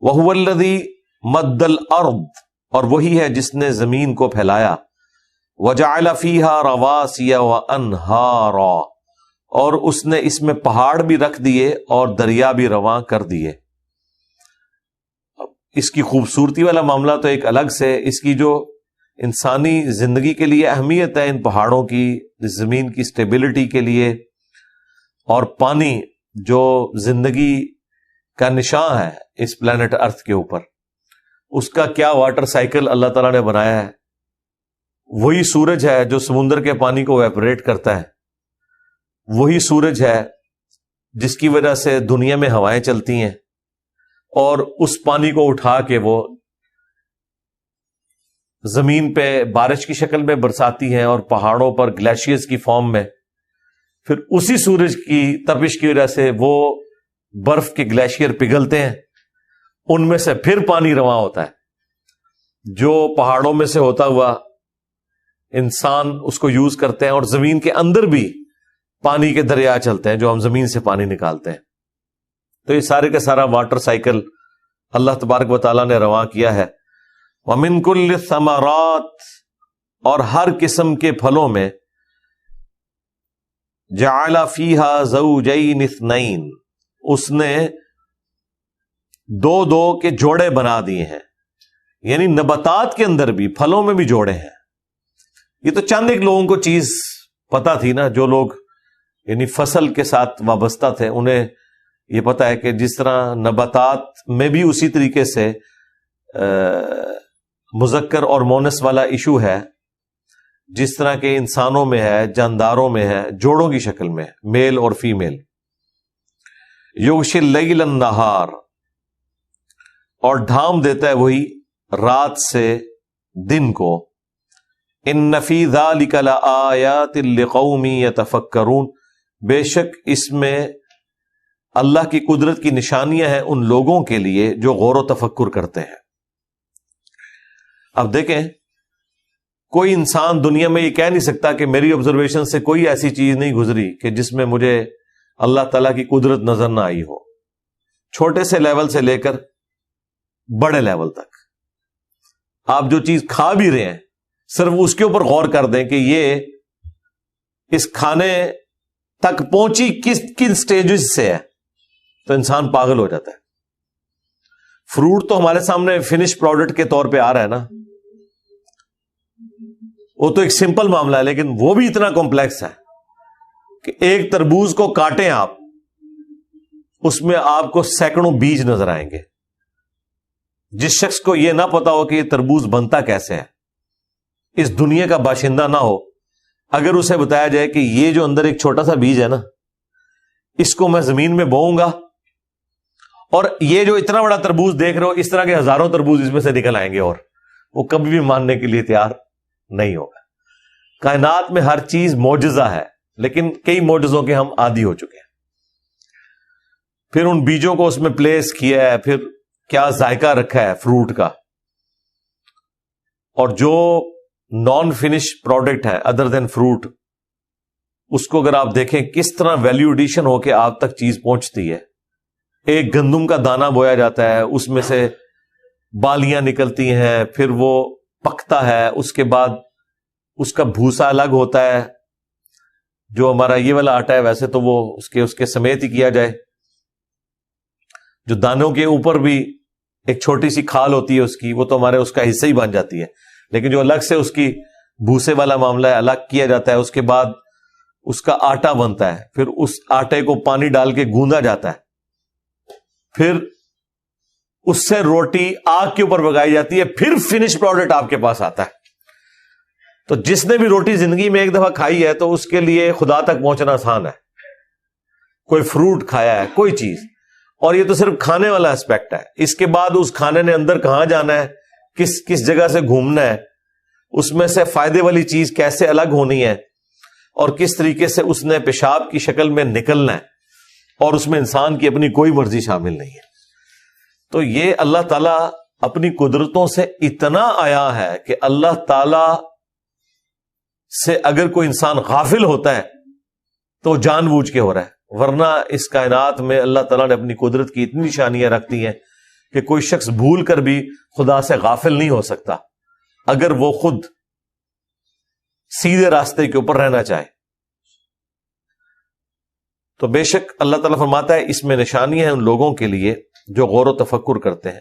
وَهُوَ الَّذِي مَدَّ الْأَرْضَ، اور وہی ہے جس نے زمین کو پھیلایا، وَجَعَلَ فِيهَا رَوَاسِيَ وَأَنْهَارًا، اور اس نے اس میں پہاڑ بھی رکھ دیے اور دریا بھی رواں کر دیے۔ اس کی خوبصورتی والا معاملہ تو ایک الگ سے، اس کی جو انسانی زندگی کے لیے اہمیت ہے، ان پہاڑوں کی، زمین کی سٹیبلٹی کے لیے، اور پانی جو زندگی کا نشان ہے اس پلانٹ ارتھ کے اوپر، اس کا کیا واٹر سائیکل اللہ تعالیٰ نے بنایا ہے۔ وہی سورج ہے جو سمندر کے پانی کو ایویپوریٹ کرتا ہے، وہی سورج ہے جس کی وجہ سے دنیا میں ہوائیں چلتی ہیں، اور اس پانی کو اٹھا کے وہ زمین پہ بارش کی شکل میں برساتی ہیں، اور پہاڑوں پر گلیشیئرز کی فارم میں، پھر اسی سورج کی تپش کی وجہ سے وہ برف کے گلیشیئر پگھلتے ہیں، ان میں سے پھر پانی رواں ہوتا ہے، جو پہاڑوں میں سے ہوتا ہوا انسان اس کو یوز کرتے ہیں، اور زمین کے اندر بھی پانی کے دریا چلتے ہیں جو ہم زمین سے پانی نکالتے ہیں۔ تو یہ سارے کا سارا واٹر سائیکل اللہ تبارک و تعالیٰ نے رواں کیا ہے۔ وَمِن كُلِّ الثَّمَرَاتِ، اور ہر قسم کے پھلوں میں، جَعَلَ فِيهَا زَوْجَيْنِ اثْنَيْنِ، اس نے دو دو کے جوڑے بنا دیے ہیں، یعنی نباتات کے اندر بھی، پھلوں میں بھی جوڑے ہیں۔ یہ تو چند ایک لوگوں کو چیز پتا تھی نا، جو لوگ یعنی فصل کے ساتھ وابستہ تھے، انہیں یہ پتا ہے کہ جس طرح نباتات میں بھی اسی طریقے سے مذکر اور مونس والا ایشو ہے، جس طرح کے انسانوں میں ہے، جانداروں میں ہے، جوڑوں کی شکل میں، میل اور فیمیل۔ یغشی اللیل النہار، اور ڈھانپ دیتا ہے وہی رات سے دن کو۔ ان فی ذلک لآیات لقوم یتفکرون، بے شک اس میں اللہ کی قدرت کی نشانیاں ہیں ان لوگوں کے لیے جو غور و تفکر کرتے ہیں۔ اب دیکھیں، کوئی انسان دنیا میں یہ کہہ نہیں سکتا کہ میری آبزرویشن سے کوئی ایسی چیز نہیں گزری کہ جس میں مجھے اللہ تعالیٰ کی قدرت نظر نہ آئی ہو، چھوٹے سے لیول سے لے کر بڑے لیول تک۔ آپ جو چیز کھا بھی رہے ہیں، صرف اس کے اوپر غور کر دیں کہ یہ اس کھانے تک پہنچی کن سٹیجز سے ہے، تو انسان پاگل ہو جاتا ہے۔ فروٹ تو ہمارے سامنے فنش پروڈکٹ کے طور پہ آ رہا ہے نا، وہ تو ایک سمپل معاملہ ہے، لیکن وہ بھی اتنا کمپلیکس ہے کہ ایک تربوز کو کاٹیں آپ، اس میں آپ کو سینکڑوں بیج نظر آئیں گے۔ جس شخص کو یہ نہ پتا ہو کہ یہ تربوز بنتا کیسے ہے، اس دنیا کا باشندہ نہ ہو، اگر اسے بتایا جائے کہ یہ جو اندر ایک چھوٹا سا بیج ہے نا، اس کو میں زمین میں بوؤں گا، اور یہ جو اتنا بڑا تربوز دیکھ رہے ہو، اس طرح کے ہزاروں تربوز اس میں سے نکل آئیں گے، اور وہ کبھی بھی ماننے کے لیے تیار نہیں ہوگا۔ کائنات میں ہر چیز معجزہ ہے، لیکن کئی معجزوں کے ہم عادی ہو چکے ہیں۔ پھر ان بیجوں کو اس میں پلیس کیا ہے، پھر کیا ذائقہ رکھا ہے فروٹ کا، اور جو نان فنش پروڈکٹ ہے ادر دین فروٹ، اس کو اگر آپ دیکھیں کس طرح ویلیو ایڈیشن ہو کے آپ تک چیز پہنچتی ہے۔ ایک گندم کا دانہ بویا جاتا ہے، اس میں سے بالیاں نکلتی ہیں، پھر وہ پکتا ہے، اس کے بعد اس کا بھوسا الگ ہوتا ہے، جو ہمارا یہ والا آٹا ہے ویسے تو وہ اس کے سمیت ہی کیا جائے، جو دانوں کے اوپر بھی ایک چھوٹی سی کھال ہوتی ہے اس کی، وہ تو ہمارے اس کا حصہ ہی بن جاتی ہے، لیکن جو الگ سے اس کی بھوسے والا معاملہ ہے الگ کیا جاتا ہے، اس کے بعد اس کا آٹا بنتا ہے، پھر اس آٹے کو پانی ڈال کے گوندا جاتا ہے، پھر اس سے روٹی آگ کے اوپر پکائی جاتی ہے، پھر فنش پروڈکٹ آپ کے پاس آتا ہے۔ تو جس نے بھی روٹی زندگی میں ایک دفعہ کھائی ہے تو اس کے لیے خدا تک پہنچنا آسان ہے۔ کوئی فروٹ کھایا ہے، کوئی چیز، اور یہ تو صرف کھانے والا اسپیکٹ ہے، اس کے بعد اس کھانے نے اندر کہاں جانا ہے، کس جگہ سے گھومنا ہے، اس میں سے فائدے والی چیز کیسے الگ ہونی ہے، اور کس طریقے سے اس نے پیشاب کی شکل میں نکلنا ہے، اور اس میں انسان کی اپنی کوئی مرضی شامل نہیں ہے۔ تو یہ اللہ تعالیٰ اپنی قدرتوں سے اتنا آیا ہے کہ اللہ تعالیٰ سے اگر کوئی انسان غافل ہوتا ہے تو جان بوجھ کے ہو رہا ہے، ورنہ اس کائنات میں اللہ تعالیٰ نے اپنی قدرت کی اتنی نشانیاں رکھ دی ہیں کہ کوئی شخص بھول کر بھی خدا سے غافل نہیں ہو سکتا اگر وہ خود سیدھے راستے کے اوپر رہنا چاہے. تو بے شک اللہ تعالیٰ فرماتا ہے اس میں نشانیاں ہیں ان لوگوں کے لیے جو غور و تفکر کرتے ہیں.